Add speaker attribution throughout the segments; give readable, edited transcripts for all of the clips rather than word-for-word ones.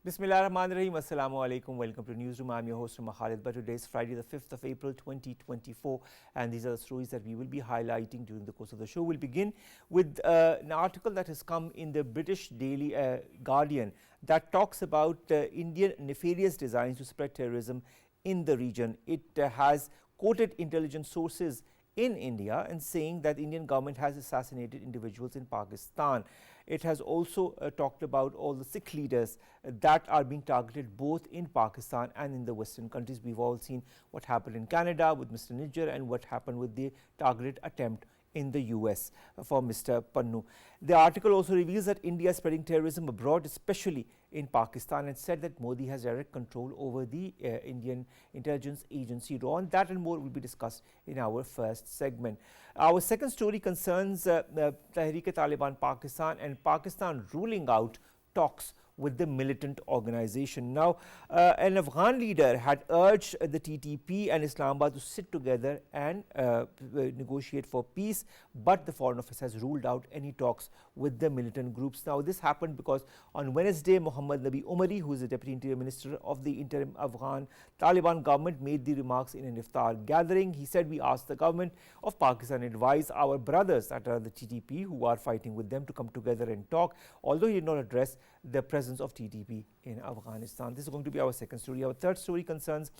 Speaker 1: Bismillahirrahmanirrahim. Assalamu alaikum. Welcome to Newsroom. I'm your host, Omar Khalid. But today is Friday, the 5th of April, 2024. And these are the stories that we will be highlighting during the course of the show. We'll begin with an article that has come in the British Daily Guardian that talks about Indian nefarious designs to spread terrorism in the region. It has quoted intelligence sources in India and saying that the Indian government has assassinated individuals in Pakistan. It has also talked about all the Sikh leaders that are being targeted both in Pakistan and in the Western countries. We've all seen what happened in Canada with Mr. Niger and what happened with the targeted attempt in the US for Mr. Pannu. The article also reveals that India is spreading terrorism abroad, especially in Pakistan, and said that Modi has direct control over the Indian intelligence agency. On that and more will be discussed in our first segment. Our second story concerns Tehreek-e-Taliban Pakistan and Pakistan ruling out talks with the militant organization. Now, an Afghan leader had urged the TTP and Islamabad to sit together and negotiate for peace, but the Foreign Office has ruled out any talks with the militant groups. Now, this happened because on Wednesday, Muhammad Nabi Umari, who is the Deputy Interior Minister of the interim Afghan Taliban government, made the remarks in an iftar gathering. He said, "We asked the government of Pakistan advise our brothers that are the TTP who are fighting with them to come together and talk," although he did not address the presence of TTP in Afghanistan. This is going to be our second story. Our third story concerns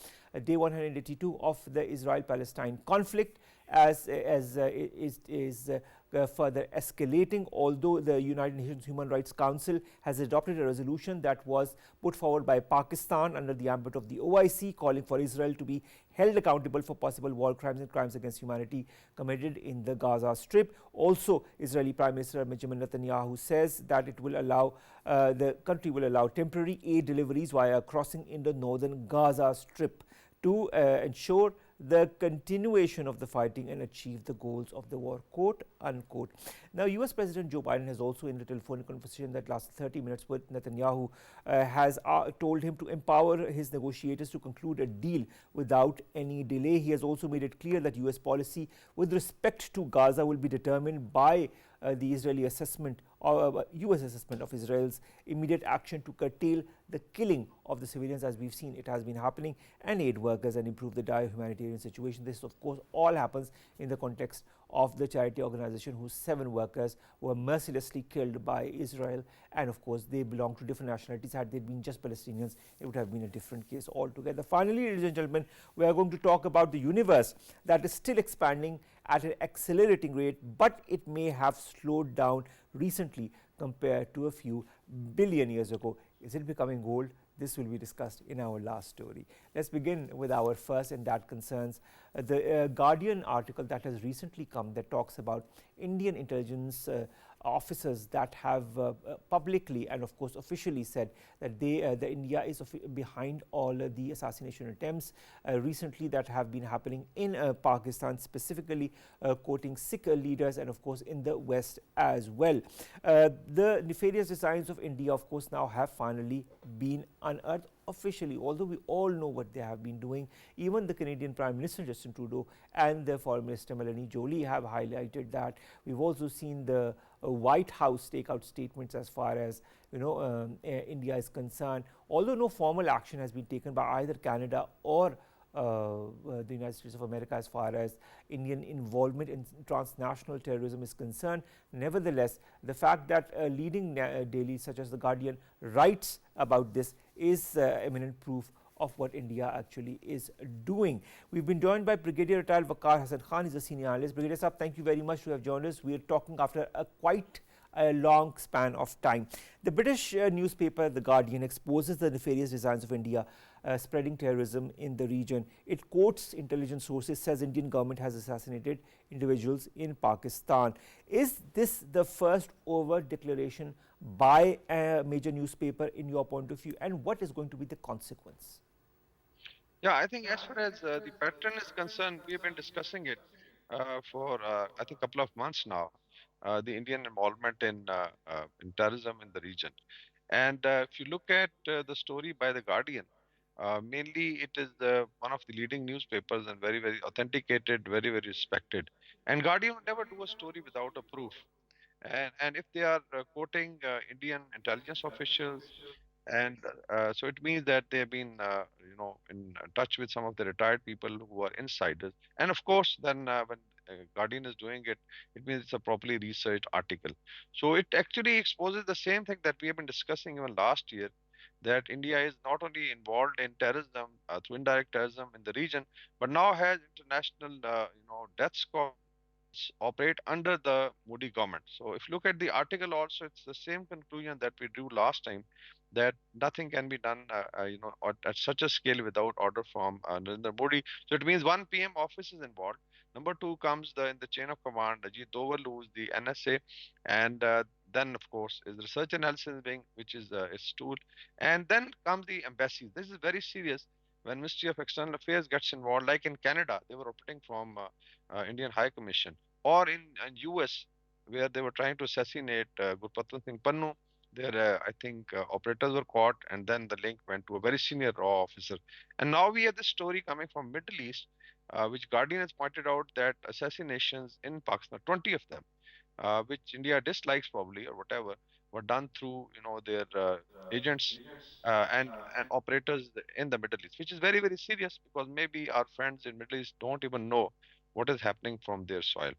Speaker 1: day 182 of the Israel-Palestine conflict as is further escalating, although the United Nations Human Rights Council has adopted a resolution that was put forward by Pakistan under the ambit of the OIC, calling for Israel to be held accountable for possible war crimes and crimes against humanity committed in the Gaza Strip. Also, Israeli Prime Minister Benjamin Netanyahu says that it will allow the country will allow temporary aid deliveries via crossing in the northern Gaza Strip to ensure the continuation of the fighting and achieve the goals of the war, quote unquote. Now, US President Joe Biden has also, in a telephonic conversation that lasted 30 minutes with Netanyahu, has told him to empower his negotiators to conclude a deal without any delay. He has also made it clear that US policy with respect to Gaza will be determined by the Israeli assessment or US assessment of Israel's immediate action to curtail the killing of the civilians, as we've seen it has been happening, and aid workers and improve the dire humanitarian situation. This, of course, all happens in the context of the charity organization whose 7 workers were mercilessly killed by Israel, and of course they belong to different nationalities. Had they been just Palestinians, it would have been a different case altogether. Finally, ladies and gentlemen, we are going to talk about the universe that is still expanding at an accelerating rate, but it may have slowed down recently compared to a few billion years ago. Is it becoming gold? This will be discussed in our last story. Let's begin with our first, and that concerns the Guardian article that has recently come that talks about Indian intelligence officers that have publicly and of course officially said that the India is behind all the assassination attempts recently that have been happening in Pakistan, specifically quoting Sikh leaders and of course in the West as well. The nefarious designs of India, of course, now have finally been unearthed officially, although we all know what they have been doing. Even the Canadian Prime Minister Justin Trudeau and the Foreign Minister Melanie Joly have highlighted that. We've also seen the White House take out statements as far as India is concerned, although no formal action has been taken by either Canada or the United States of America as far as Indian involvement in transnational terrorism is concerned. Nevertheless, the fact that leading dailies such as The Guardian writes about this is eminent proof of what India actually is doing. We've been joined by Brigadier retired Waqar Hassan Khan. He's a senior analyst. Brigadier Sahab, thank you very much to have joined us. We are talking after quite a long span of time. The British newspaper The Guardian exposes the nefarious designs of India spreading terrorism in the region. It quotes intelligence sources, says Indian government has assassinated individuals in Pakistan. Is this the first overt declaration by a major newspaper in your point of view, and what is going to be the consequence?
Speaker 2: Yeah, I think as far as the pattern is concerned, we have been discussing it for I think a couple of months now. The Indian involvement in terrorism in the region, and if you look at the story by the Guardian, mainly it is one of the leading newspapers and very authenticated, very respected. And Guardian would never do a story without a proof. And if they are quoting Indian intelligence officials And so it means that they've been, in touch with some of the retired people who are insiders. And of course, then when Guardian is doing it, it means it's a properly researched article. So it actually exposes the same thing that we have been discussing even last year, that India is not only involved in terrorism through indirect terrorism in the region, but now has international, death squads operate under the Modi government. So if you look at the article also, it's the same conclusion that we drew last time, that nothing can be done, at such a scale without order from Narendra Modi. So it means one PM office is involved. Number two comes in the chain of command, Ajit Doval, who is the NSA, and then of course is research analysis wing, which is its tool, and then comes the embassies. This is very serious. When Ministry of External Affairs gets involved, like in Canada, they were operating from Indian High Commission, or in US, where they were trying to assassinate Gurpatwant Singh Pannu. Their, I think, operators were caught, and then the link went to a very senior raw officer. And now we have this story coming from Middle East, which Guardian has pointed out that assassinations in Pakistan, 20 of them, which India dislikes probably or whatever, were done through their agents and operators in the Middle East, which is very very serious, because maybe our friends in Middle East don't even know what is happening from their soil.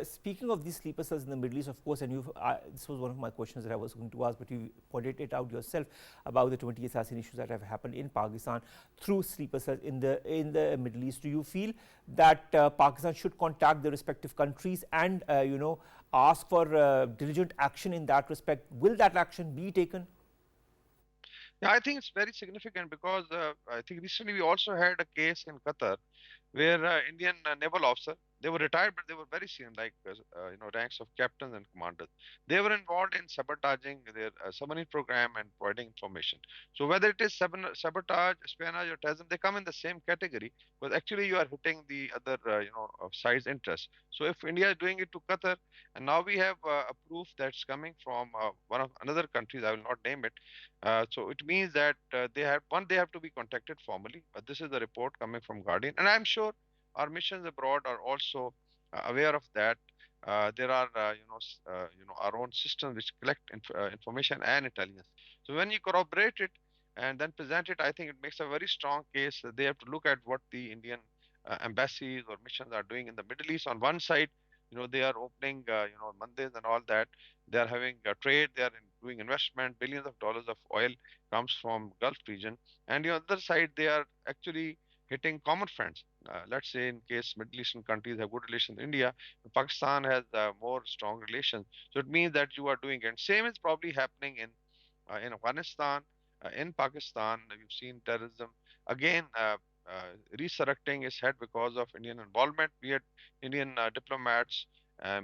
Speaker 1: Speaking of these sleeper cells in the Middle East, of course, and this was one of my questions that I was going to ask, but you pointed it out yourself about the 20 assassinations that have happened in Pakistan through sleeper cells in the Middle East. Do you feel that Pakistan should contact the respective countries and ask for diligent action in that respect? Will that action be taken?
Speaker 2: Yeah, I think it's very significant, because I think recently we also had a case in Qatar where Indian naval officer, they were retired, but they were very senior, like ranks of captains and commanders. They were involved in sabotaging their submarine program and providing information. So whether it is sabotage, espionage, or terrorism, they come in the same category, but actually you are hitting the other, side's interest. So if India is doing it to Qatar, and now we have a proof that's coming from one of another countries, I will not name it. So it means that they have to be contacted formally. But this is the report coming from Guardian, and I'm sure our missions abroad are also aware of that. There are our own systems which collect information and intelligence. So when you corroborate it and then present it, I think it makes a very strong case that they have to look at what the Indian embassies or missions are doing in the Middle East. On one side, they are opening mandirs and all that. They are having trade. They are doing investment. Billions of dollars of oil comes from Gulf region. And the other side, they are actually hitting common friends. Let's say in case Middle Eastern countries have good relations with India, Pakistan has more strong relations. So it means that you are doing it. And same is probably happening in Afghanistan, in Pakistan. We've seen terrorism again resurrecting its head because of Indian involvement. We had Indian diplomats,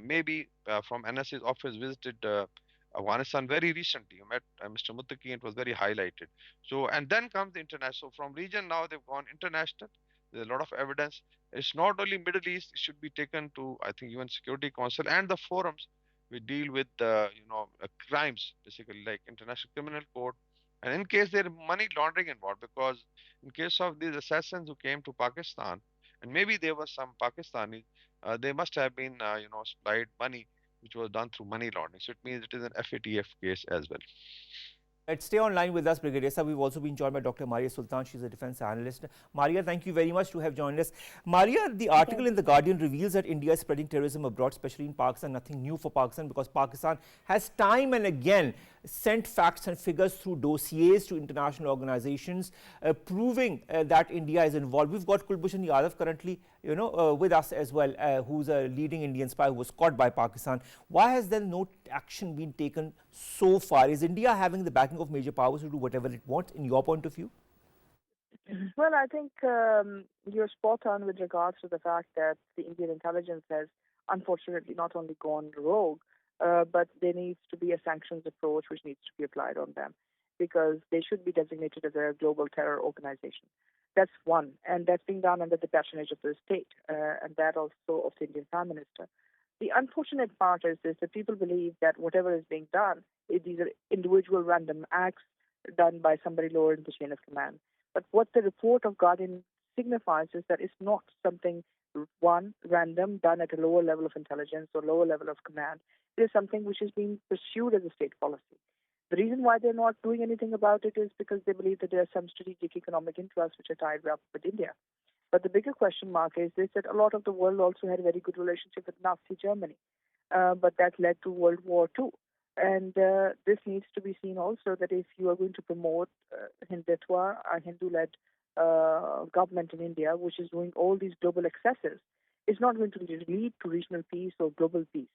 Speaker 2: maybe from NSA's office, visited Afghanistan very recently. You met Mr. Muttaqi, and it was very highlighted. So, and then comes the international. So from region, now they've gone international. There's a lot of evidence. It's not only Middle East. It should be taken to, I think, UN Security Council and the forums we deal with crimes, basically like International Criminal Court. And in case there is money laundering involved, because in case of these assassins who came to Pakistan, and maybe there was some Pakistanis, they must have been, supplied money which was done through money laundering. So it means it is an FATF case as well.
Speaker 1: Let's stay online with us, Brigadier Sir. We've also been joined by Dr. Maria Sultan. She's a defense analyst. Maria, thank you very much to have joined us. Maria, the article in The Guardian reveals that India is spreading terrorism abroad, especially in Pakistan. Nothing new for Pakistan, because Pakistan has time and again sent facts and figures through dossiers to international organizations, proving that India is involved. We've got Kulbhushan Yadav currently, with us as well, who's a leading Indian spy who was caught by Pakistan. Why has then no action been taken so far? Is India having the backing of major powers to do whatever it wants, in your point of view?
Speaker 3: Well, I think you're spot on with regards to the fact that the Indian intelligence has unfortunately not only gone rogue, but there needs to be a sanctions approach which needs to be applied on them, because they should be designated as a global terror organization. That's one, and that's being done under the patronage of the state, and that also of the Indian Prime Minister. The unfortunate part is this, that people believe that whatever is being done, these are individual random acts done by somebody lower in the chain of command. But what the report of Guardian signifies is that it's not something, one, random, done at a lower level of intelligence or lower level of command. It is something which is being pursued as a state policy. The reason why they're not doing anything about it is because they believe that there are some strategic economic interests which are tied up with India. But the bigger question mark is this, that a lot of the world also had a very good relationship with Nazi Germany, but that led to World War II. And this needs to be seen also that if you are going to promote Hindutva, a Hindu-led government in India, which is doing all these global excesses, is not going to lead to regional peace or global peace.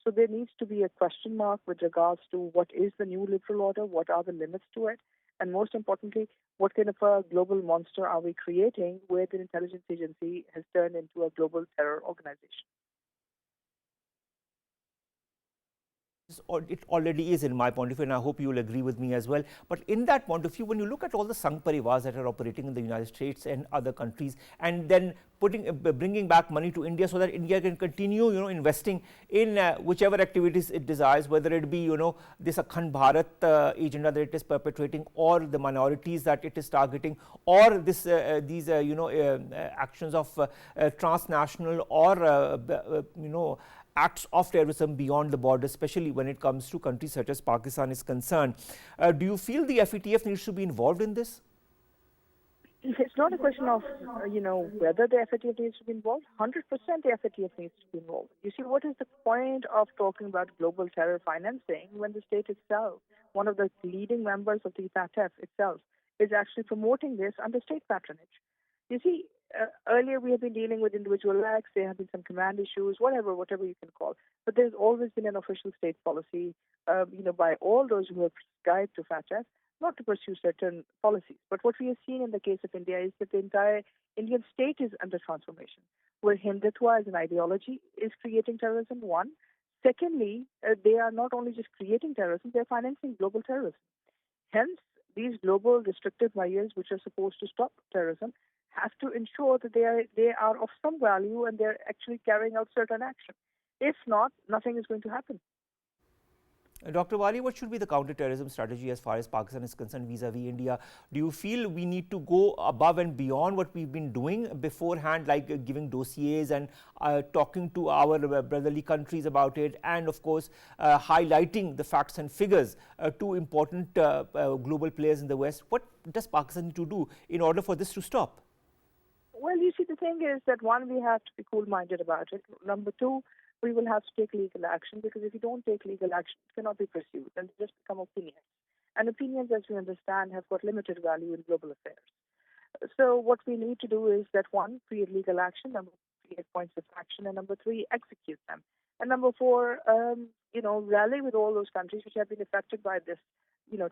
Speaker 3: So there needs to be a question mark with regards to what is the new liberal order, what are the limits to it, and most importantly, what kind of a global monster are we creating where the intelligence agency has turned into a global terror organization?
Speaker 1: It already is in my point of view, and I hope you will agree with me as well. But in that point of view, when you look at all the Sangh Parivars that are operating in the United States and other countries, and then bringing back money to India so that India can continue, investing in whichever activities it desires, whether it be, this Akhand Bharat agenda that it is perpetuating, or the minorities that it is targeting, or these actions of transnational or acts of terrorism beyond the border, especially when it comes to countries such as Pakistan is concerned. Do you feel the FATF needs to be involved in this?
Speaker 3: It's not a question of, whether the FATF needs to be involved. 100% the FATF needs to be involved. You see, what is the point of talking about global terror financing when the state itself, one of the leading members of the FATF itself, is actually promoting this under state patronage? You see, earlier we have been dealing with individual acts, there have been some command issues, whatever you can call. But there's always been an official state policy, by all those who have subscribed to FATF, not to pursue certain policies. But what we have seen in the case of India is that the entire Indian state is under transformation, where Hindutva as an ideology is creating terrorism, one. Secondly, they are not only just creating terrorism, they're financing global terrorism. Hence, these global restrictive measures, which are supposed to stop terrorism, have to ensure that they are of some value and they're actually carrying out certain action. If not, nothing is going to happen.
Speaker 1: Dr. Wali, what should be the counter-terrorism strategy as far as Pakistan is concerned vis-a-vis India? Do you feel we need to go above and beyond what we've been doing beforehand, like giving dossiers and talking to our brotherly countries about it, and of course highlighting the facts and figures to important global players in the West? What does Pakistan need to do in order for this to stop?
Speaker 3: Well, you see, the thing is that one, we have to be cool-minded about it. Number two, we will have to take legal action, because if you don't take legal action, it cannot be pursued and just become opinions. And opinions, as we understand, have got limited value in global affairs. So what we need to do is that one, create legal action, number two, create points of action, and number three, execute them. And number four, rally with all those countries which have been affected by this,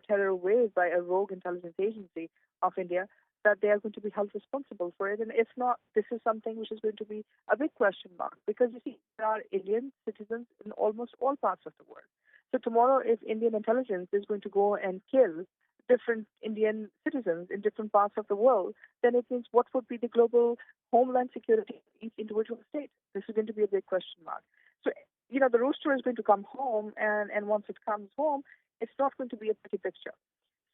Speaker 3: terror wave by a rogue intelligence agency of India, that they are going to be held responsible for it. And if not, this is something which is going to be a big question mark, because you see, there are Indian citizens in almost all parts of the world. So tomorrow, if Indian intelligence is going to go and kill different Indian citizens in different parts of the world, then it means what would be the global homeland security of each individual state? This is going to be a big question mark. So, the rooster is going to come home, and once it comes home, it's not going to be a pretty picture.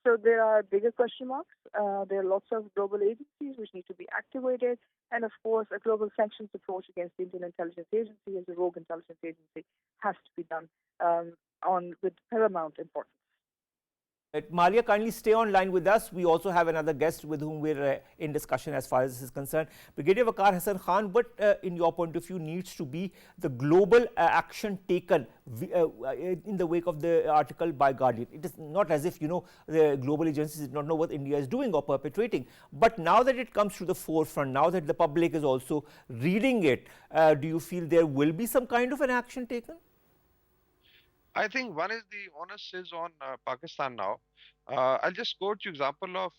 Speaker 3: So there are bigger question marks. There are lots of global agencies which need to be activated. And of course, a global sanctions approach against the Indian Intelligence Agency as a rogue intelligence agency has to be done with paramount importance.
Speaker 1: Malia, kindly stay online with us. We also have another guest with whom we're in discussion as far as this is concerned. Brigadier Waqar Hassan Khan, what in your point of view needs to be the global action taken in the wake of the article by Guardian? It is not as if, the global agencies did not know what India is doing or perpetrating. But now that it comes to the forefront, now that the public is also reading it, do you feel there will be some kind of an action taken?
Speaker 2: I think one is the onus is on Pakistan now. I'll just quote you example of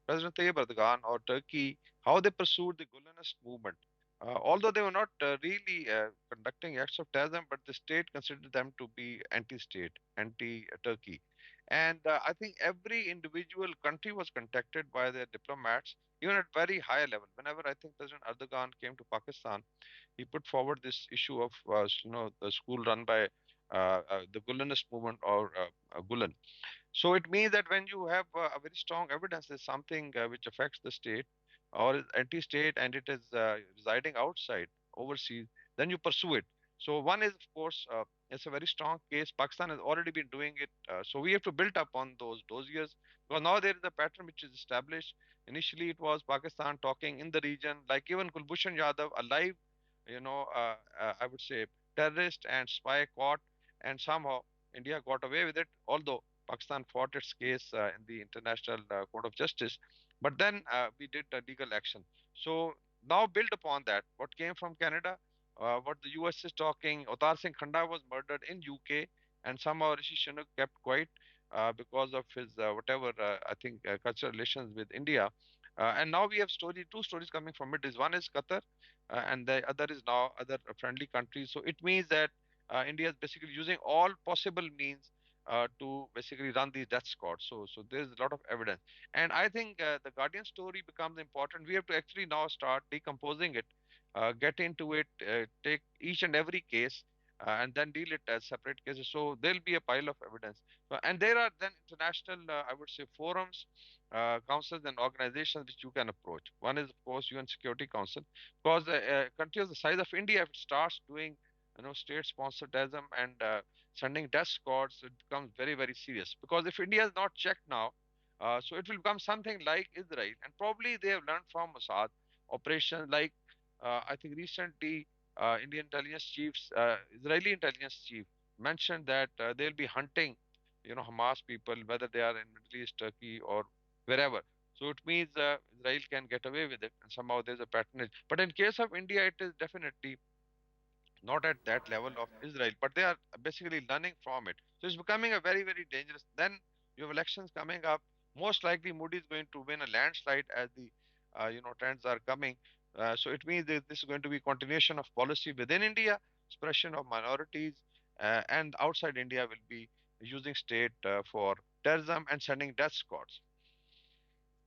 Speaker 2: President Tayyip Erdogan or Turkey, how they pursued the Gulenist movement. Although they were not really conducting acts of terrorism, but the state considered them to be anti-state, anti-Turkey. And I think every individual country was contacted by their diplomats, even at very high level. Whenever I think President Erdogan came to Pakistan, he put forward this issue of the school run by the Gulenist movement or Gulen. So it means that when you have a very strong evidence there's something which affects the state or is anti-state and it is residing outside, overseas, then you pursue it. So one is, of course, It's a very strong case. Pakistan has already been doing it. So we have to build up on those years. Because now there is a pattern which is established. Initially, it was Pakistan talking in the region, like even Kulbhushan Yadav, a live, I would say, terrorist and spy caught, and somehow India got away with it, although Pakistan fought its case in the International Court of Justice. But then we did legal action. So now build upon that. What came from Canada, what the US is talking. Avtar Singh Khanda was murdered in UK, and somehow Rishi Sunak kept quiet because of his whatever I think cultural relations with India. And now we have two stories coming from it. Is one is Qatar, and the other is now other friendly countries. So it means that India is basically using all possible means to basically run these death squads. So there is a lot of evidence, and I think the Guardian story becomes important. We have to actually now start decomposing it, get into it, take each and every case, and then deal it as separate cases. So there'll be a pile of evidence. And there are then international, I would say, forums, councils, and organizations which you can approach. One is, of course, UN Security Council, because a country of the size of India, if it starts doing, state-sponsored terrorism and sending death squads, it becomes very, very serious. Because if India is not checked now, so it will become something like Israel, and probably they have learned from Mossad operations like I think recently Indian intelligence chiefs, Israeli intelligence chief mentioned that they'll be hunting, Hamas people, whether they are in Middle East, Turkey, or wherever. So it means Israel can get away with it, and somehow there's a patronage. But in case of India, it is definitely not at that level of Israel, but they are basically learning from it. So it's becoming a very, very dangerous. Then you have elections coming up. Most likely, Modi is going to win a landslide as the trends are coming. So it means that this is going to be continuation of policy within India, suppression of minorities, and outside India will be using state for terrorism and sending death squads.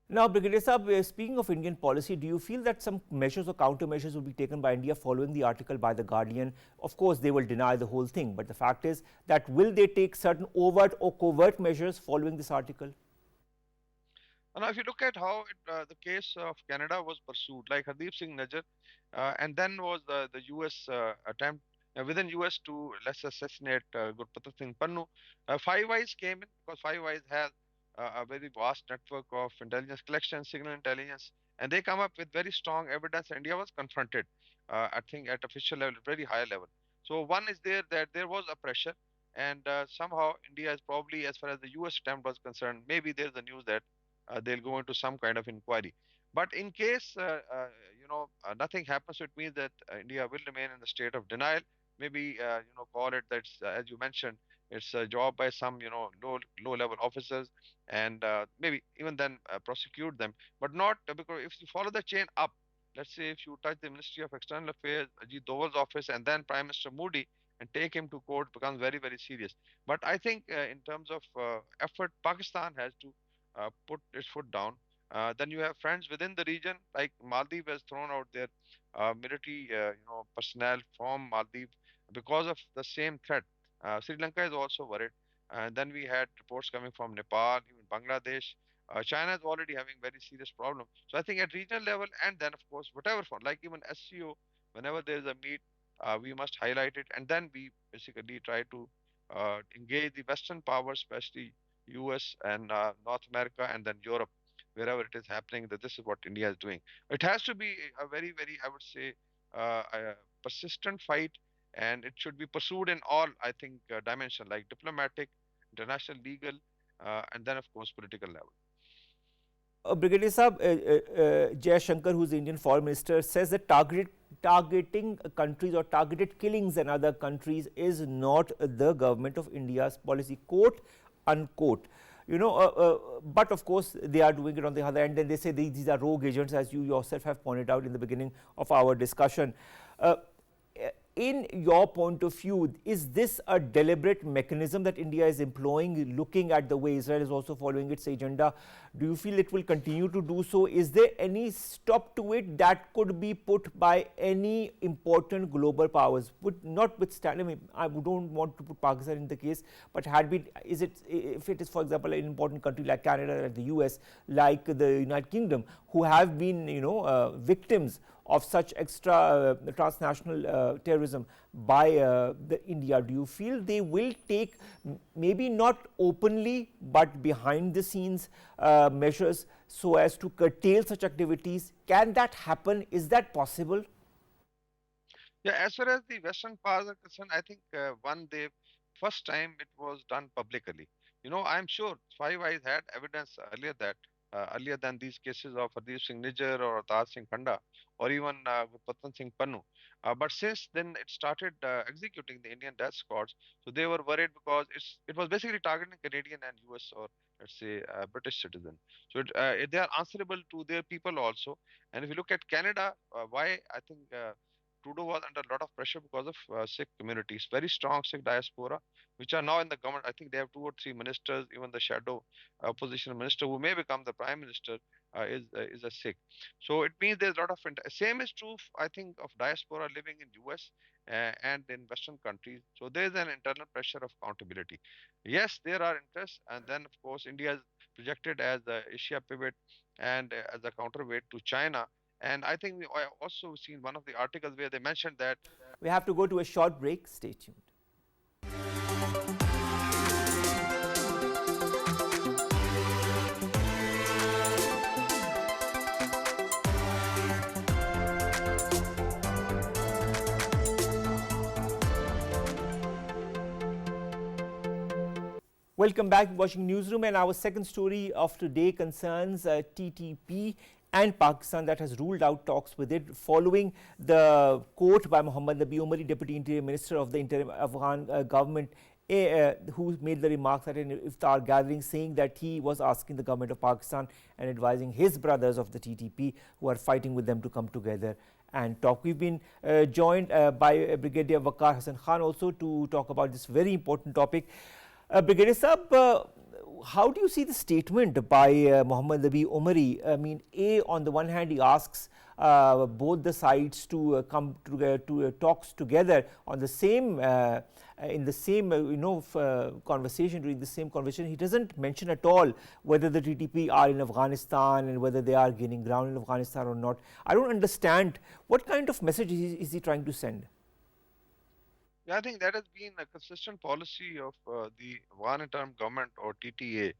Speaker 1: Now, Brigadier Saab, speaking of Indian policy, do you feel that some measures or countermeasures will be taken by India following the article by The Guardian? Of course, they will deny the whole thing, but the fact is that will they take certain overt or covert measures following this article?
Speaker 2: Now, if you look at how the case of Canada was pursued, like Hardeep Singh Najar, and then was the US attempt within US to let's assassinate Gurpattar Singh Pannu. Five Eyes came in because Five Eyes has a very vast network of intelligence collection, signal intelligence, and they come up with very strong evidence. India was confronted, I think, at official level, very high level. So one is there that there was a pressure, and somehow India is probably, as far as the US attempt was concerned, maybe there's the news that they'll go into some kind of inquiry. But in case nothing happens, so it means that India will remain in the state of denial. Maybe call it that's as you mentioned, it's a job by some low level officers, and maybe even then prosecute them, but not because if you follow the chain up. Let's say if you touch the Ministry of External Affairs, Ajit Doval's office, and then Prime Minister Modi, and take him to court, becomes very, very serious. But I think in terms of effort, Pakistan has to put its foot down. Then you have friends within the region, like Maldives has thrown out their military, personnel from Maldives because of the same threat. Sri Lanka is also worried. And then we had reports coming from Nepal, even Bangladesh. China is already having very serious problems. So I think at regional level, and then of course whatever front, like even SCO, whenever there is a meet, we must highlight it, and then we basically try to engage the Western powers, especially US and North America, and then Europe, wherever it is happening, that this is what India is doing. It has to be a very, very, I would say, a persistent fight, and it should be pursued in all, I think, dimensions like diplomatic, international, legal, and then, of course, political level.
Speaker 1: Brigadier Saab, Jai Shankar, who's the Indian Foreign Minister, says that targeting countries or targeted killings in other countries is not the government of India's policy, quote unquote. But of course they are doing it on the other end, and they say these are rogue agents, as you yourself have pointed out in the beginning of our discussion. In your point of view, is this a deliberate mechanism that India is employing, looking at the way Israel is also following its agenda? Do you feel it will continue to do so? Is there any stop to it that could be put by any important global powers? Notwithstanding, I mean, I don't want to put Pakistan in the case, but if it is, for example, an important country like Canada, like the US, like the United Kingdom, who have been, victims of such extra transnational terrorism by the India, do you feel they will take maybe not openly but behind the scenes measures so as to curtail such activities? Can that happen? Is that possible?
Speaker 2: Yeah, as far as the Western powers are concerned, I think one day, first time it was done publicly. I'm sure Five Eyes had evidence earlier than these cases of Hardeep Singh Nijjar or Avtar Singh Khanda or even Gurpatan Singh Pannu. But since then it started executing the Indian death squads, so they were worried because it was basically targeting Canadian and US or let's say British citizen. So they are answerable to their people also. And if you look at Canada, why I think. Trudeau was under a lot of pressure because of Sikh communities, very strong Sikh diaspora, which are now in the government. I think they have two or three ministers, even the shadow opposition minister who may become the prime minister is a Sikh. So it means there's a lot of same is true, I think, of diaspora living in US and in Western countries. So there's an internal pressure of accountability. Yes, there are interests, and then of course India is projected as the Asia pivot and as a counterweight to China. And I think I also seen one of the articles where they mentioned that.
Speaker 1: We have to go to a short break. Stay tuned. Welcome back, watching Newsroom, and our second story of today concerns TTP and Pakistan that has ruled out talks with it following the quote by Mohammad Nabi Umari, Deputy Interior Minister of the interim Afghan government, who made the remarks at an iftar gathering saying that he was asking the government of Pakistan and advising his brothers of the TTP who are fighting with them to come together and talk. We've been joined by Brigadier Waqar Hassan Khan also to talk about this very important topic. Brigadier Saab, how do you see the statement by Mohammad Nabi Umari? I mean, on the one hand, he asks both the sides to come together to talks together on the same in the same conversation. During the same conversation, he doesn't mention at all whether the TTP are in Afghanistan and whether they are gaining ground in Afghanistan or not. I don't understand what kind of message is he trying to send.
Speaker 2: Yeah, I think that has been a consistent policy of the Afghan interim government or TTA.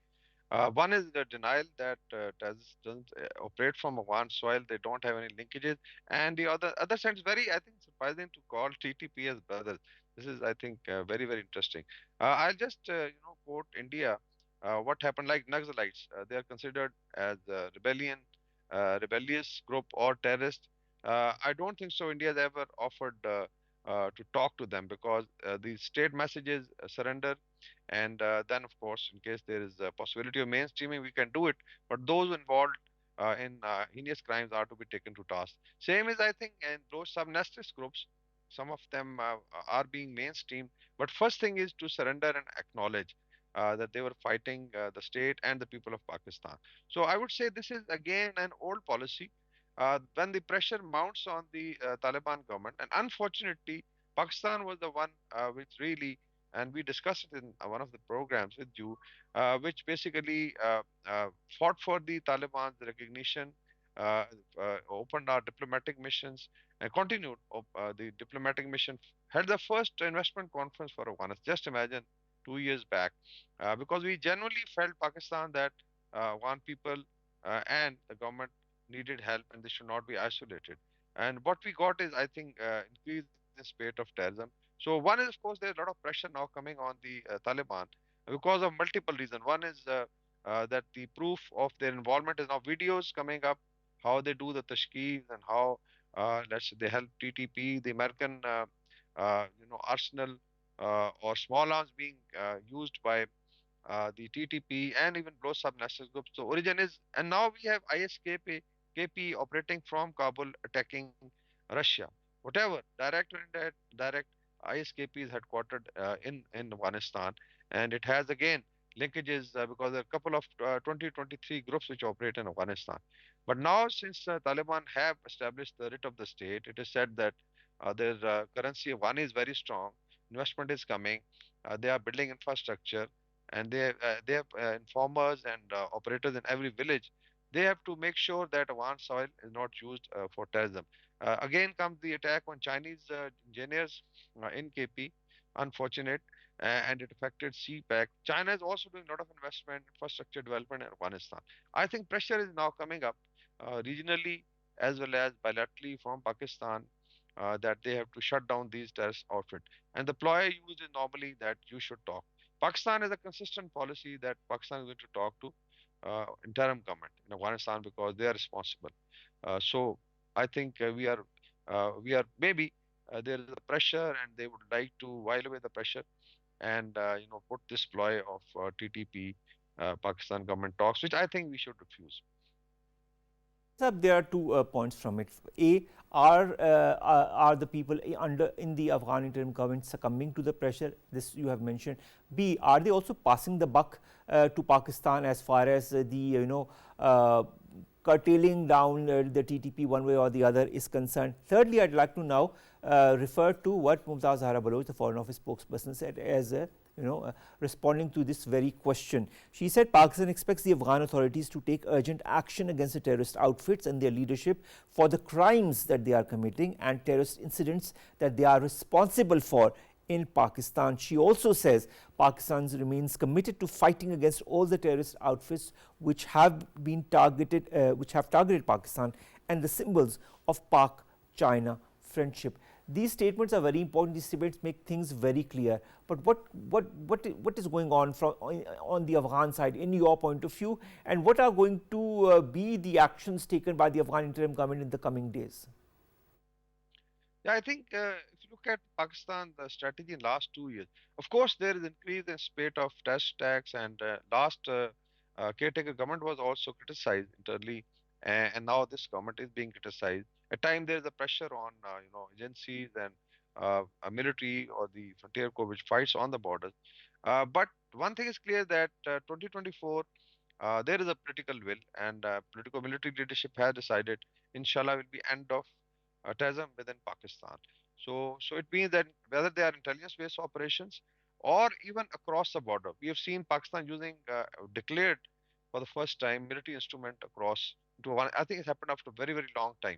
Speaker 2: One is the denial that doesn't operate from Afghan soil. They don't have any linkages. And the other side is very, I think, surprising to call TTP as brothers. This is, I think, very, very interesting. I'll just, quote India. What happened like Naxalites? They are considered as rebellious group or terrorist. I don't think so. India has ever offered to talk to them because the state message is surrender, and then of course in case there is a possibility of mainstreaming we can do it, but those involved in heinous crimes are to be taken to task. Same as I think in those sub-nestis groups, some of them are being mainstreamed, but first thing is to surrender and acknowledge that they were fighting the state and the people of Pakistan. So I would say this is again an old policy. When the pressure mounts on the Taliban government, and unfortunately Pakistan was the one which really, and we discussed it in one of the programs with you, which basically fought for the Taliban's recognition, uh, opened our diplomatic missions, and continued the diplomatic mission, had the first investment conference for Afghanistan. Just imagine 2 years back, because we genuinely felt Pakistan that Afghan people and the government needed help and they should not be isolated. And what we got is, I think, increase in spate of terrorism. So one is, of course, there's a lot of pressure now coming on the Taliban because of multiple reasons. One is that the proof of their involvement is now videos coming up, how they do the tashkil and how, let's say, they help TTP, the American, arsenal or small arms being used by the TTP and even Blow sub-national groups. So origin is, and now we have KP operating from Kabul, attacking Russia. Whatever, direct or indirect, ISKP is headquartered in Afghanistan, and it has again linkages because there are a couple of 2023 groups which operate in Afghanistan. But now, since Taliban have established the writ of the state, it is said that their currency of one is very strong, investment is coming, they are building infrastructure, and they have informers and operators in every village. they have to make sure that Afghan soil is not used for terrorism. Again comes the attack on Chinese engineers in KP, unfortunate, and it affected CPAC. China is also doing a lot of investment, infrastructure development in Afghanistan. I think pressure is now coming up regionally as well as bilaterally from Pakistan that they have to shut down these terrorist outfits. And the ploy used is normally that you should talk. Pakistan has a consistent policy that Pakistan is going to talk to interim government in Afghanistan because they are responsible. So I think we are maybe there is a pressure and they would like to while away the pressure and put this ploy of TTP Pakistan government talks, which I think we should refuse.
Speaker 1: Sir, there are two points from it. A, are the people under in the Afghan interim government succumbing to the pressure? This you have mentioned. B, are they also passing the buck to Pakistan as far as the curtailing down the TTP one way or the other is concerned? Thirdly, I'd like to now refer to what Mumtaz Zahra Baloch, the Foreign Office spokesperson, said as responding to this very question. She said Pakistan expects the Afghan authorities to take urgent action against the terrorist outfits and their leadership for the crimes that they are committing and terrorist incidents that they are responsible for in Pakistan. She also says Pakistan remains committed to fighting against all the terrorist outfits which have targeted Pakistan and the symbols of Pak-China friendship. These statements are very important. These statements make things very clear. But what is going on on the Afghan side in your point of view, and what are going to be the actions taken by the Afghan interim government in the coming days?
Speaker 2: Yeah, I think if you look at Pakistan, the strategy in last 2 years, of course, there is increase in spate of test attacks, and last caretaker government was also criticized internally, and now this government is being criticized. At time there is a pressure on agencies and military or the frontier corps which fights on the borders. But one thing is clear that 2024 there is a political will, and political military leadership has decided, inshallah, will be end of terrorism within Pakistan. So it means that whether they are intelligence-based operations or even across the border, we have seen Pakistan using declared for the first time military instrument across into one. I think it happened after a very very long time.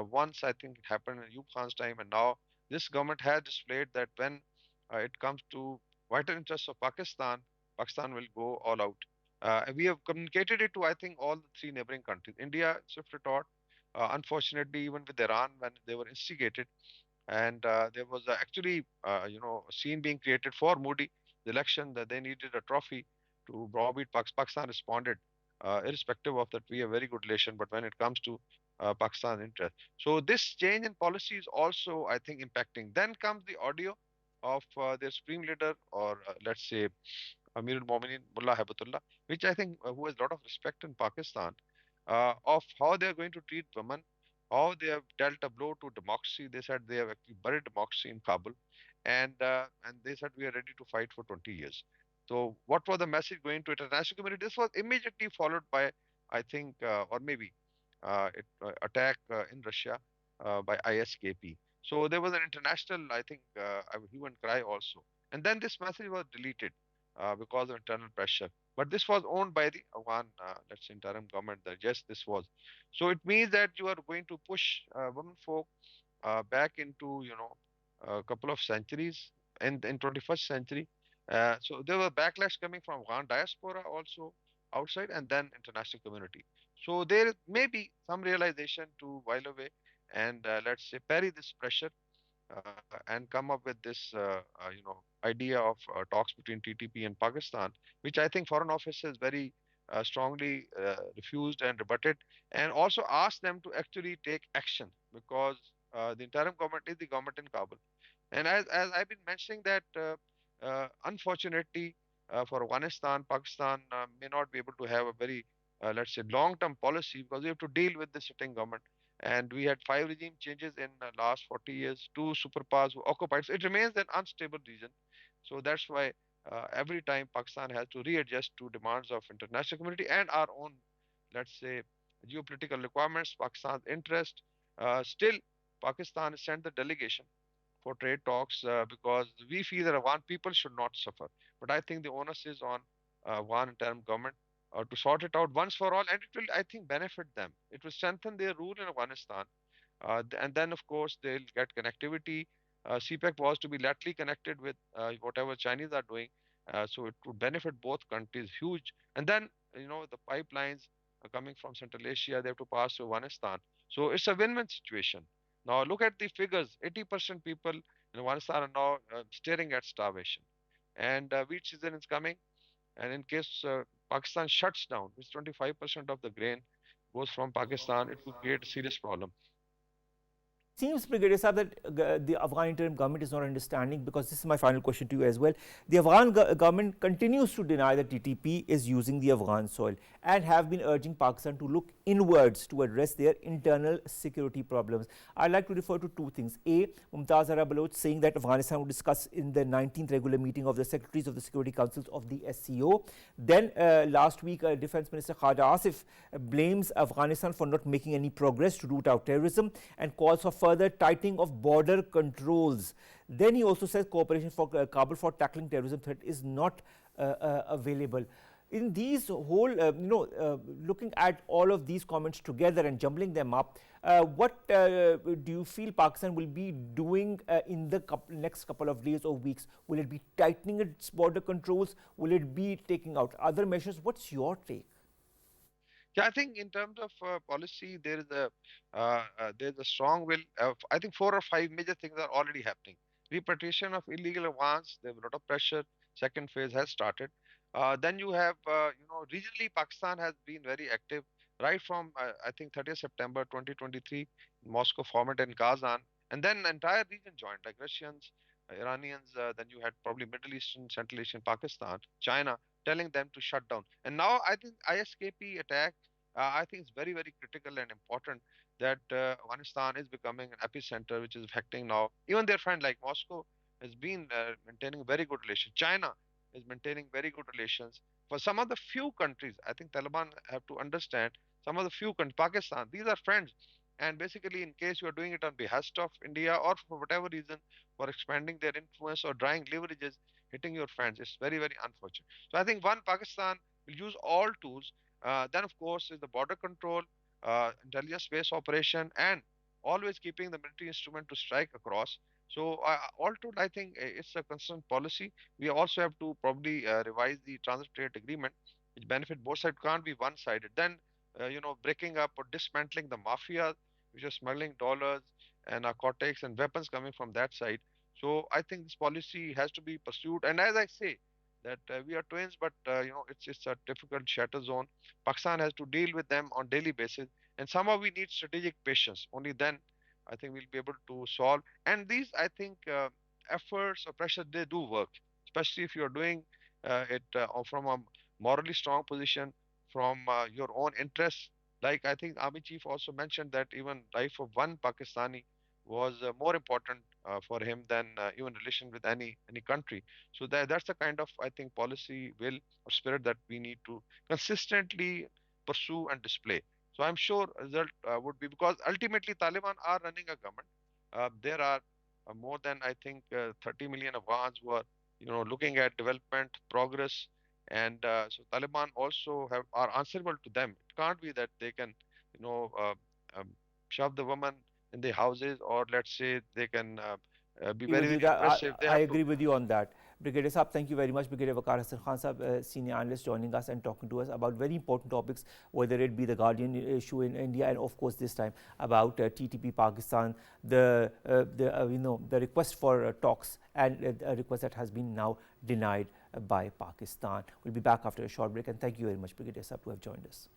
Speaker 2: Once I think it happened in Ayub Khan's time, and now this government has displayed that when it comes to vital interests of Pakistan, Pakistan will go all out. And we have communicated it to I think all the three neighboring countries. India, swift retort. Unfortunately, even with Iran, when they were instigated, and there was actually, a scene being created for Modi, the election that they needed a trophy to browbeat Pakistan responded, irrespective of that we have very good relation, but when it comes to Pakistan's interest. So this change in policy is also, I think, impacting. Then comes the audio of their supreme leader, or let's say Amirul Mominin Mullah Habatullah, which I think who has a lot of respect in Pakistan, of how they are going to treat women, how they have dealt a blow to democracy. They said they have actually buried democracy in Kabul, and they said we are ready to fight for 20 years. So what was the message going to international community? This was immediately followed by, I think, or maybe attack in Russia by ISKP. So there was an international, I think, hue and cry also. And then this message was deleted because of internal pressure. But this was owned by the Afghan, let's say, interim government. That yes, this was. So it means that you are going to push women folk back into a couple of centuries in 21st century. So there were backlash coming from Afghan diaspora also outside, and then international community. So there may be some realization to while away and let's say parry this pressure and come up with this idea of talks between TTP and Pakistan, which I think Foreign Office has very strongly refused and rebutted, and also asked them to actually take action because the interim government is the government in Kabul. And as I've been mentioning that unfortunately for Afghanistan, Pakistan may not be able to have a very let's say long-term policy because we have to deal with the sitting government. And we had 5 regime changes in the last 40 years, two superpowers who occupied. So it remains an unstable region. So that's why every time Pakistan has to readjust to demands of international community and our own, let's say, geopolitical requirements, Pakistan's interest. Still, Pakistan has sent the delegation for trade talks because we feel that Afghan people should not suffer. But I think the onus is on Afghan interim government to sort it out once for all, and it will, I think, benefit them. It will strengthen their rule in Afghanistan. And then, of course, they'll get connectivity. CPEC was to be laterally connected with whatever Chinese are doing. So it would benefit both countries, huge. And then, the pipelines are coming from Central Asia, they have to pass through Afghanistan. So it's a win-win situation. Now, look at the figures. 80% people in Afghanistan are now staring at starvation. And wheat season is coming. And in case Pakistan shuts down, which 25% of the grain goes from Pakistan, it could create a serious problem.
Speaker 1: Seems, Brigadier Saab, that the Afghan interim government is not understanding, because this is my final question to you as well. The Afghan government continues to deny that TTP is using the Afghan soil and have been urging Pakistan to look inwards to address their internal security problems. I'd like to refer to two things. A, Mumtaz Hara Baloch saying that Afghanistan would discuss in the 19th regular meeting of the secretaries of the security councils of the SCO. Then last week, Defense Minister Khaja Asif blames Afghanistan for not making any progress to root out terrorism and calls for further tightening of border controls. Then he also says cooperation for Kabul for tackling terrorism threat is not available. In these whole, looking at all of these comments together and jumbling them up, what do you feel Pakistan will be doing in the next couple of days or weeks? Will it be tightening its border controls? Will it be taking out other measures? What's your take?
Speaker 2: Yeah, I think in terms of policy, there's a strong will. I think 4 or 5 major things are already happening. Repatriation of illegal Afghans, there's a lot of pressure. Second phase has started. Then you have, regionally, Pakistan has been very active right from I think 30th September 2023, Moscow format in Kazan, and then the entire region joined, like Russians, Iranians. Then you had probably Middle Eastern, Central Asian, Pakistan, China, telling them to shut down. And now I think ISKP attack, I think it's very, very critical and important that Afghanistan is becoming an epicenter, which is affecting now even their friend like Moscow has been maintaining very good relations. China is maintaining very good relations. For some of the few countries, I think Taliban have to understand some of the few countries, Pakistan, these are friends. And basically, in case you are doing it on behest of India or for whatever reason, for expanding their influence or drawing leverages, hitting your friends, it's very, very unfortunate. So I think one, Pakistan will use all tools. Then, of course, is the border control, intelligence space operation, and always keeping the military instrument to strike across. So, all told, I think it's a constant policy. We also have to probably revise the transit trade agreement, which benefit both sides. Can't be one-sided. Then, breaking up or dismantling the mafia, which are smuggling dollars and narcotics and weapons coming from that side. So, I think this policy has to be pursued. And as I say, that we are twins, but it's a difficult shatter zone. Pakistan has to deal with them on daily basis, and somehow we need strategic patience. Only then, I think we'll be able to solve. And these, I think, efforts or pressure, they do work, especially if you are doing it from a morally strong position, from your own interests. Like I think Army Chief also mentioned that even life of one Pakistani was more important for him than even relation with any country. So that's the kind of, I think, policy will or spirit that we need to consistently pursue and display. So I'm sure result would be, because ultimately Taliban are running a government. There are more than, I think, 30 million Afghans who are looking at development progress, and so Taliban also are answerable to them. It can't be that they can you know uh, shove the women in the houses, or let's say they can be
Speaker 1: Agree
Speaker 2: very,
Speaker 1: with you
Speaker 2: very
Speaker 1: that
Speaker 2: oppressive. They
Speaker 1: I
Speaker 2: have to.
Speaker 1: agree with you on that. Brigadier Saab, thank you very much. Brigadier Waqar Hassan Khan Saab, senior analyst, joining us and talking to us about very important topics, whether it be the Guardian issue in India, and of course this time about TTP Pakistan, the request for talks, and a request that has been now denied by Pakistan. We'll be back after a short break, and thank you very much, Brigadier Saab, to have joined us.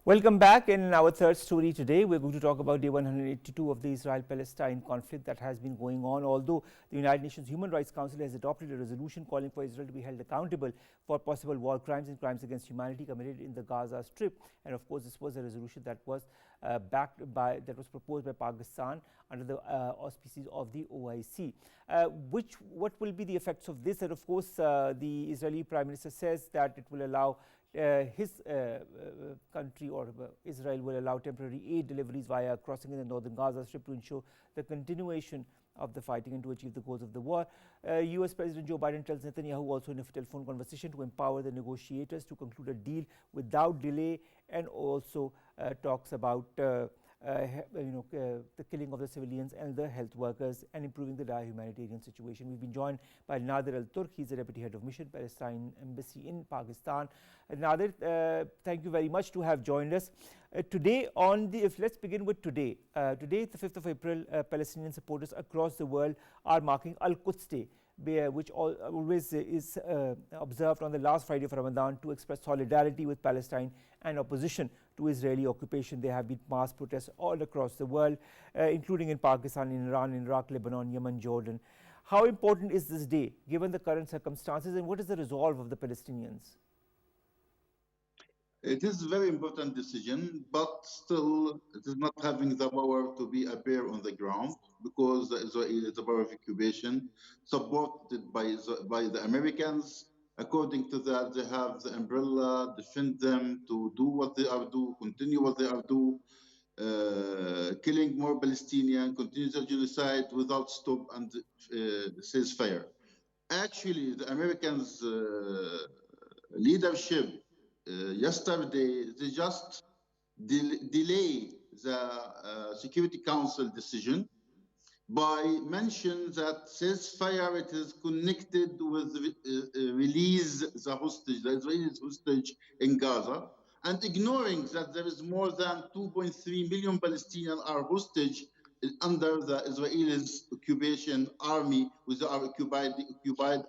Speaker 1: Welcome back. In our third story today, we're going to talk about day 182 of the Israel-Palestine conflict that has been going on. Although the United Nations Human Rights Council has adopted a resolution calling for Israel to be held accountable for possible war crimes and crimes against humanity committed in the Gaza Strip, and of course, this was a resolution that was proposed by Pakistan under the auspices of the OIC. What will be the effects of this? And of course, the Israeli Prime Minister says that it will allow his country, or Israel will allow temporary aid deliveries via crossing in the northern Gaza Strip to ensure the continuation of the fighting and to achieve the goals of the war. US President Joe Biden tells Netanyahu also in a telephone conversation to empower the negotiators to conclude a deal without delay, and also talks about the killing of the civilians and the health workers and improving the dire humanitarian situation. We've been joined by Nader AlTurk. He's the Deputy Head of Mission, Palestine Embassy in Pakistan. Nader, thank you very much to have joined us. Today, let's begin with today. Today, the 5th of April, Palestinian supporters across the world are marking Al-Quds Day, which always is observed on the last Friday of Ramadan to express solidarity with Palestine and opposition to Israeli occupation. There have been mass protests all across the world, including in Pakistan, in Iran, in Iraq, Lebanon, Yemen, Jordan. How important is this day given the current circumstances, and what is the resolve of the Palestinians?
Speaker 4: It is a very important decision, but still it is not having the power to be a bear on the ground, because Israel is a power of occupation supported by the Americans. According to that, they have the umbrella, defend them to do what they are doing, continue what they are doing, killing more Palestinians, continue the genocide without stop and ceasefire. Actually, the Americans' leadership yesterday, they just delay the Security Council decision by mentioning that ceasefire, it is connected with release the hostage, the Israeli hostage in Gaza, and ignoring that there is more than 2.3 million Palestinians are hostage under the Israelis occupation army, which are occupied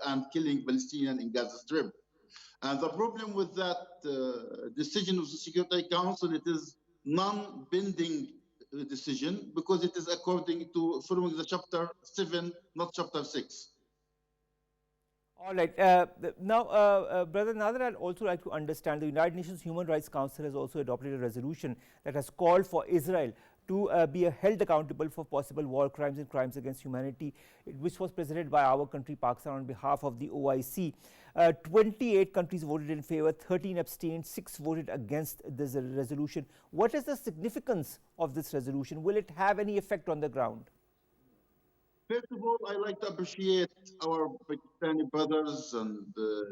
Speaker 4: and killing Palestinians in Gaza Strip. And the problem with that decision of the Security Council, it is non-binding decision, because it is according to following the chapter 7, not chapter 6.
Speaker 1: All right. Now, Brother Nader, I'd also like to understand the United Nations Human Rights Council has also adopted a resolution that has called for Israel to be held accountable for possible war crimes and crimes against humanity, which was presented by our country, Pakistan, on behalf of the OIC. 28 countries voted in favor, 13 abstained, 6 voted against this resolution. What is the significance of this resolution? Will it have any effect on the ground?
Speaker 4: First of all, I like to appreciate our Pakistani brothers and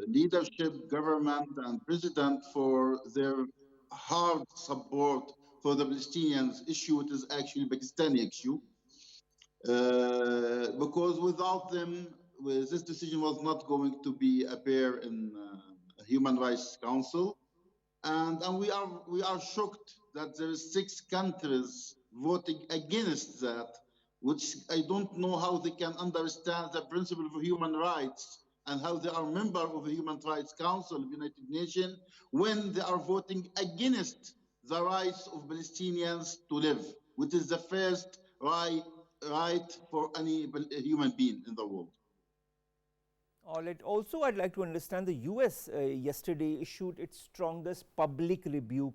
Speaker 4: leadership, government, and president for their hard support for the Palestinians issue. It is actually a Pakistani issue. Because without them, this decision was not going to be appear in Human Rights Council. And we are shocked that there is 6 countries voting against that, which I don't know how they can understand the principle of human rights and how they are member of the Human Rights Council of the United Nations when they are voting against the rights of Palestinians to live, which is the first right for any human being in the world.
Speaker 1: All right. Also, I'd like to understand the US yesterday issued its strongest public rebuke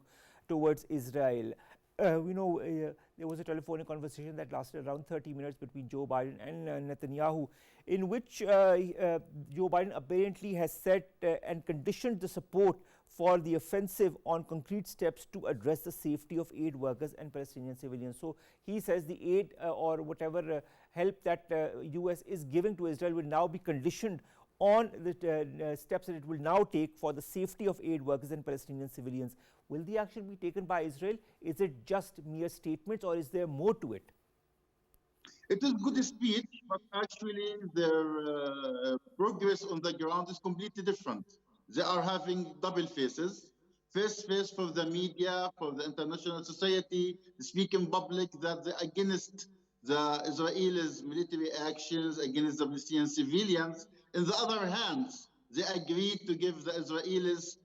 Speaker 1: towards Israel. There was a telephonic conversation that lasted around 30 minutes between Joe Biden and Netanyahu, in which Joe Biden apparently has set and conditioned the support for the offensive on concrete steps to address the safety of aid workers and Palestinian civilians. So he says the aid or whatever help that US is giving to Israel will now be conditioned on the steps that it will now take for the safety of aid workers and Palestinian civilians. Will the action be taken by Israel? Is it just mere statements, or is there more to it?
Speaker 4: It is good speech, but actually their progress on the ground is completely different. They are having double faces. First face for the media, for the international society, speak in public that they're against the Israelis' military actions against the Palestinian civilians. On the other hand, they agreed to give the Israelis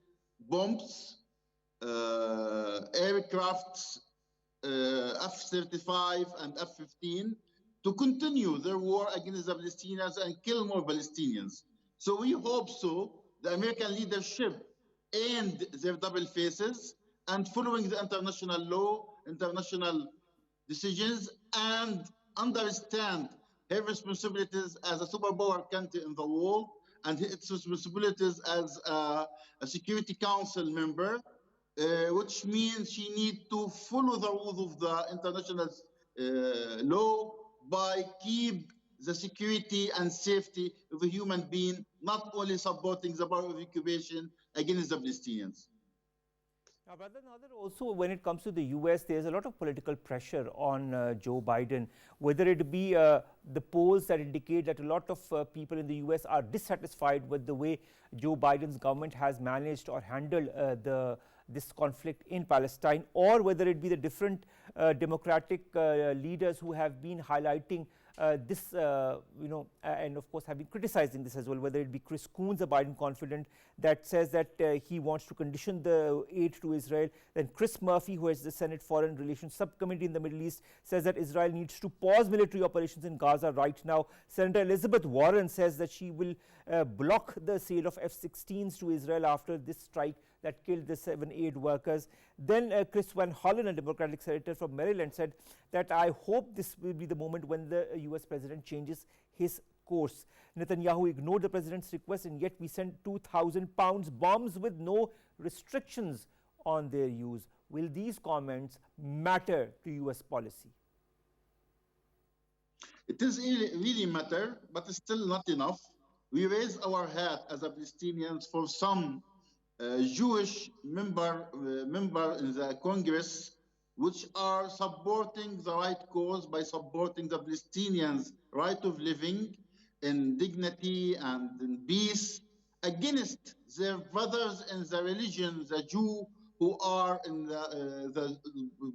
Speaker 4: bombs aircrafts, F-35 and F-15, to continue their war against the Palestinians and kill more Palestinians. So we hope the American leadership end their double faces and following the international law, international decisions, and understand her responsibilities as a superpower country in the world and its responsibilities as a Security Council member, which means she needs to follow the rules of the international law by keep the security and safety of a human being, not only supporting the power of occupation against the Palestinians.
Speaker 1: Now, Brother Nader, also when it comes to the US, there's a lot of political pressure on Joe Biden, whether it be the polls that indicate that a lot of people in the US are dissatisfied with the way Joe Biden's government has managed or handled this conflict in Palestine, or whether it be the different democratic leaders who have been highlighting this, and of course have been criticizing this as well, whether it be Chris Coons, a Biden confidant, that says that he wants to condition the aid to Israel. Then Chris Murphy, who is the Senate Foreign Relations Subcommittee in the Middle East, says that Israel needs to pause military operations in Gaza right now. Senator Elizabeth Warren says that she will block the sale of F-16s to Israel after this strike that killed the 7 aid workers. Then Chris Van Hollen, a Democratic senator from Maryland, said that I hope this will be the moment when the US president changes his course. Netanyahu ignored the president's request, and yet we sent 2,000 pounds bombs with no restrictions on their use. Will these comments matter to US policy?
Speaker 4: It is really matter, but it's still not enough. We raise our hat as a Palestinians for some Jewish member in the Congress, which are supporting the right cause by supporting the Palestinians' right of living in dignity and in peace against their brothers in the religion, the Jew, who are in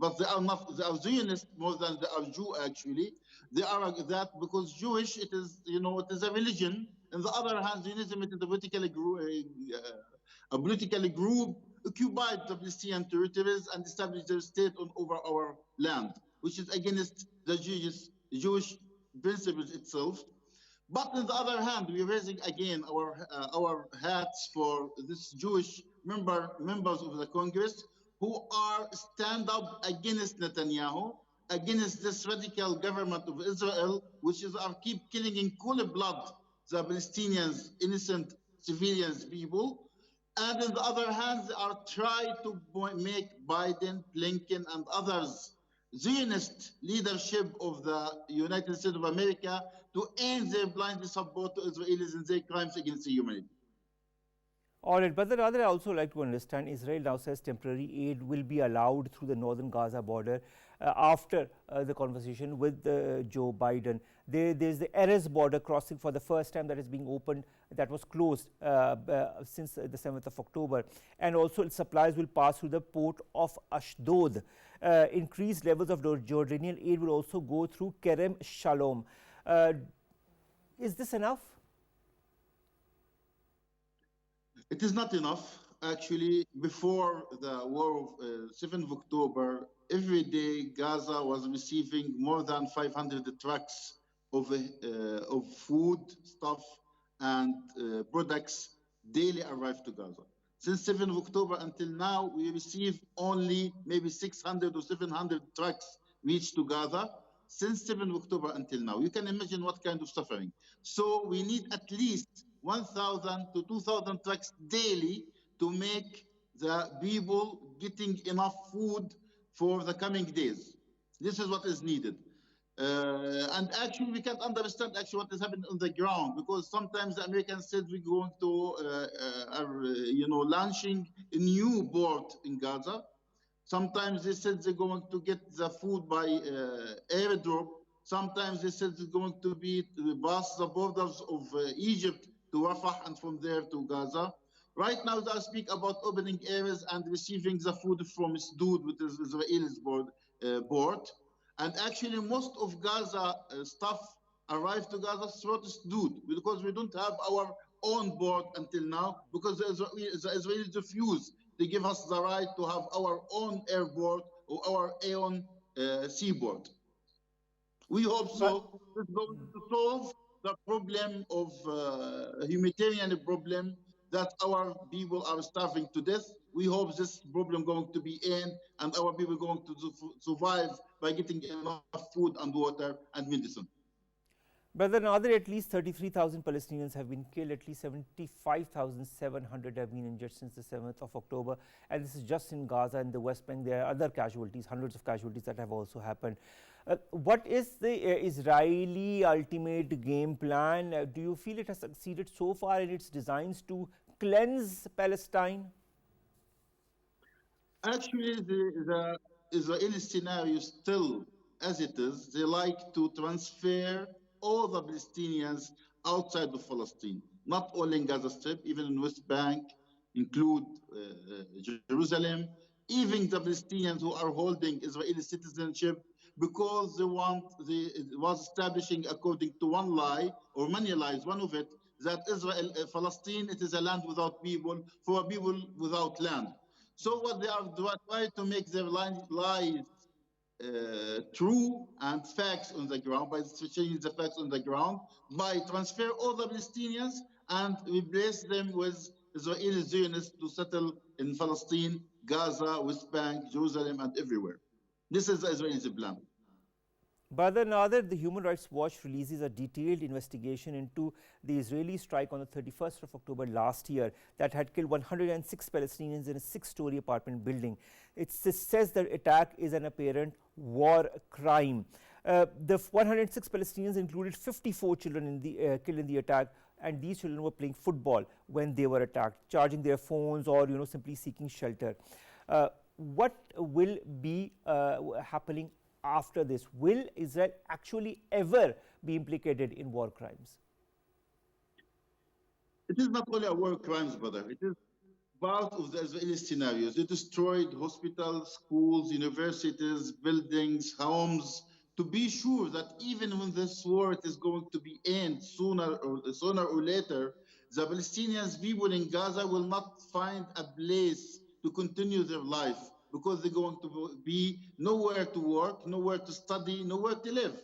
Speaker 4: but they are not, they are Zionists more than they are Jew actually. They are that because Jewish, it is, it is a religion. On the other hand, Zionism, it is a political group occupied the Palestinian territories and established their state over our land, which is against the Jewish principles itself. But on the other hand, we're raising again our hats for this Jewish members of the Congress who are stand up against Netanyahu, against this radical government of Israel, which are keep killing in cold blood the Palestinians, innocent civilians, people. And on the other hand, they are trying to make Biden, Blinken, and others, Zionist leadership of the United States of America, to end their blind support to Israelis in their crimes against humanity.
Speaker 1: All right, but rather I also like to understand, Israel now says temporary aid will be allowed through the northern Gaza border after the conversation with Joe Biden. There's the Erez border crossing for the first time that is being opened, that was closed since the 7th of October. And also supplies will pass through the port of Ashdod. Increased levels of Jordanian aid will also go through Kerem Shalom. Is this enough?
Speaker 4: It is not enough. Actually, before the war of 7th of October, every day Gaza was receiving more than 500 trucks of food, stuff, and products daily arrive to Gaza. Since 7th of October until now, we receive only maybe 600 or 700 trucks reach to Gaza. Since 7th of October until now, you can imagine what kind of suffering. So we need at least 1,000 to 2,000 trucks daily to make the people getting enough food for the coming days. This is what is needed. And actually, we can't understand actually what is happening on the ground, because sometimes the Americans said we're going to, launching a new port in Gaza. Sometimes they said they're going to get the food by airdrop. Sometimes they said they're going to be past the borders of Egypt to Rafah and from there to Gaza. Right now, they speak about opening areas and receiving the food from Ashdod, which is Israel's port. And actually, most of Gaza stuff arrived to Gaza through Ashdod, because we don't have our own port until now, because the Israelis refuse. They give us the right to have our own airport or our own seaport. We hope so. It's going to solve the problem of humanitarian problem that our people are starving to death. We hope this problem going to be end and our people going to survive by getting enough food and water and medicine.
Speaker 1: Brother Nader, at least 33,000 Palestinians have been killed, at least 75,700 have been injured since the 7th of October. And this is just in Gaza and the West Bank. There are other casualties, hundreds of casualties that have also happened. What is the Israeli ultimate game plan? Do you feel it has succeeded so far in its designs to cleanse Palestine?
Speaker 4: Actually, the Israeli scenario still as it is. They like to transfer all the Palestinians outside of Palestine, not only in Gaza Strip, even in West Bank, include Jerusalem, even the Palestinians who are holding Israeli citizenship because they was establishing according to one lie or many lies, one of it, that Israel, Palestine, it is a land without people, for a people without land. So what they are trying to make their lies true and facts on the ground, by changing the facts on the ground, by transfer all the Palestinians and replace them with Israeli Zionists to settle in Palestine, Gaza, West Bank, Jerusalem, and everywhere. This is the Israeli plan.
Speaker 1: Brother Nader, the Human Rights Watch releases a detailed investigation into the Israeli strike on the 31st of October last year that had killed 106 Palestinians in a 6-story apartment building. It says the attack is an apparent war crime. The 106 Palestinians included 54 children killed in the attack, and these children were playing football when they were attacked, charging their phones or simply seeking shelter. What will be happening after this? Will Israel actually ever be implicated in war crimes?
Speaker 4: It is not only a war crimes, brother. It is part of the Israeli scenarios. They destroyed hospitals, schools, universities, buildings, homes, to be sure that even when this war is going to be end sooner or later, the Palestinian people in Gaza will not find a place to continue their life because they're going to be nowhere to work, nowhere to study, nowhere to live.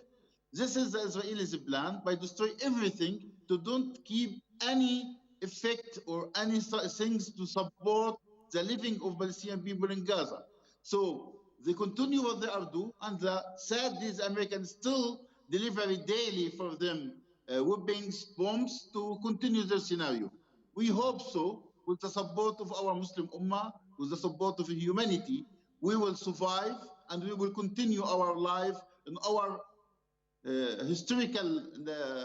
Speaker 4: This is the Israelis' plan, by destroying everything to don't keep any effect or any things to support the living of Palestinian people in Gaza. So they continue what they are doing, and sadly, the Americans still deliver daily for them weapons, bombs to continue their scenario. We hope so, with the support of our Muslim Ummah, with the support of humanity, we will survive and we will continue our life in our historical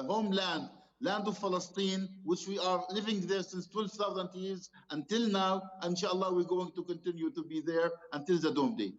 Speaker 4: homeland, land of Palestine, which we are living there since 12,000 years until now. Inshallah, we're going to continue to be there until the doomsday.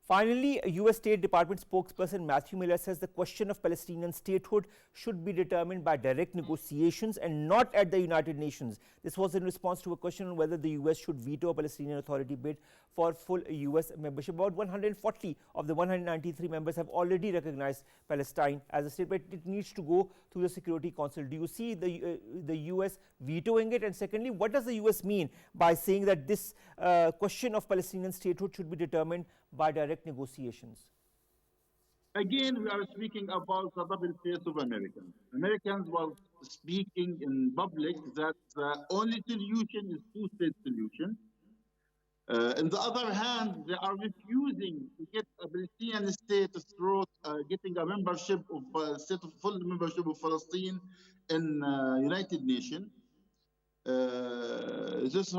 Speaker 1: Finally, U.S. State Department spokesperson Matthew Miller says the question of Palestinian statehood should be determined by direct negotiations and not at the United Nations. This was in response to a question on whether the U.S. should veto a Palestinian Authority bid for full U.S. membership. About 140 of the 193 members have already recognized Palestine as a state, but it needs to go through the Security Council. Do you see the U.S. vetoing it? And secondly, what does the U.S. mean by saying that this question of Palestinian statehood should be determined by direct negotiations?
Speaker 4: Again, we are speaking about the double face of Americans. Americans were speaking in public that the only solution is two-state solution. On the other hand, they are refusing to get a Palestinian state through getting a membership of full membership of Palestine in United Nations. Just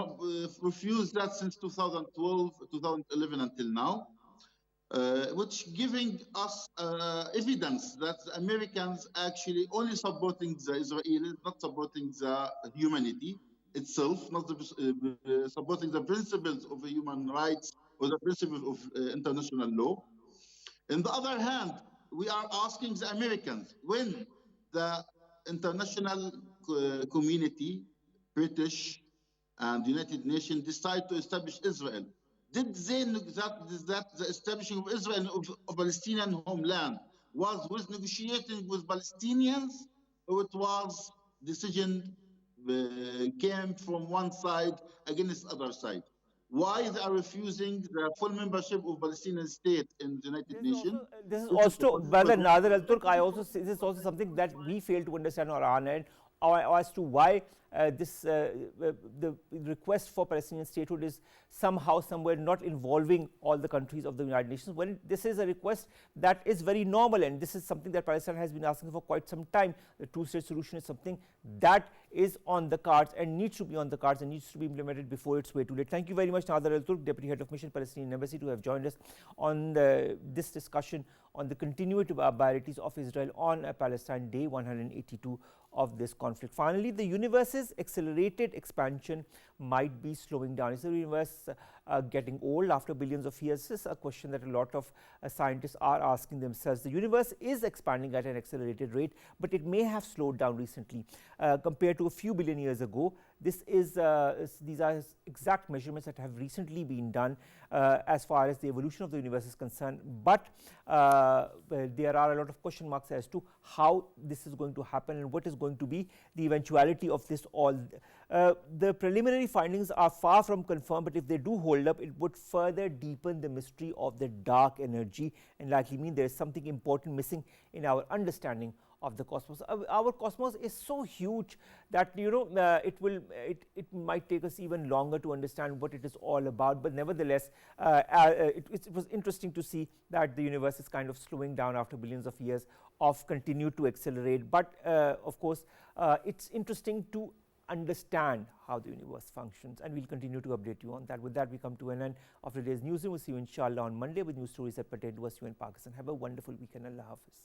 Speaker 4: refused that since 2012, 2011 until now, which giving us evidence that the Americans actually only supporting the Israelis, not supporting the humanity itself, not supporting the principles of human rights or the principles of international law. On the other hand, we are asking the Americans, when the international community, British and United Nations, decide to establish Israel, did they know that the establishing of Israel of Palestinian homeland was negotiating with Palestinians, or it was decision came from one side against the other side? why they are refusing the full membership of Palestinian state in the United Nations.
Speaker 1: This is
Speaker 4: This is the
Speaker 1: also, brother
Speaker 4: political
Speaker 1: Nader AlTurk, this is also something that we fail to understand on our end, as to why the request for Palestinian statehood is somehow, somewhere not involving all the countries of the United Nations, when this is a request that is very normal, and this is something that Palestine has been asking for quite some time. The two-state solution is something that is on the cards and needs to be on the cards and needs to be implemented before it's way too late. Thank you very much, Nader AlTurk, Deputy Head of Mission, Palestinian Embassy, to have joined us on this discussion on the continued barbarities of Israel on Palestine, day 182 of this conflict. Finally, the universe's accelerated expansion might be slowing down. Is the universe getting old after billions of years? This is a question that a lot of scientists are asking themselves. The universe is expanding at an accelerated rate, but it may have slowed down recently compared to a few billion years ago. These are exact measurements that have recently been done as far as the evolution of the universe is concerned, but there are a lot of question marks as to how this is going to happen and what is going to be the eventuality of this all. The preliminary findings are far from confirmed, but if they do hold up, it would further deepen the mystery of the dark energy and likely mean there is something important missing in our understanding of the cosmos. Our cosmos is so huge that it might take us even longer to understand what it is all about, but nevertheless it was interesting to see that the universe is kind of slowing down after billions of years of continued to accelerate. But of course it's interesting to understand how the universe functions, and we'll continue to update you on that. With that, we come to an end of today's newsroom. We'll see you inshallah on Monday with news stories that pertain to us, you and Pakistan. Have a wonderful weekend. Allah Hafiz.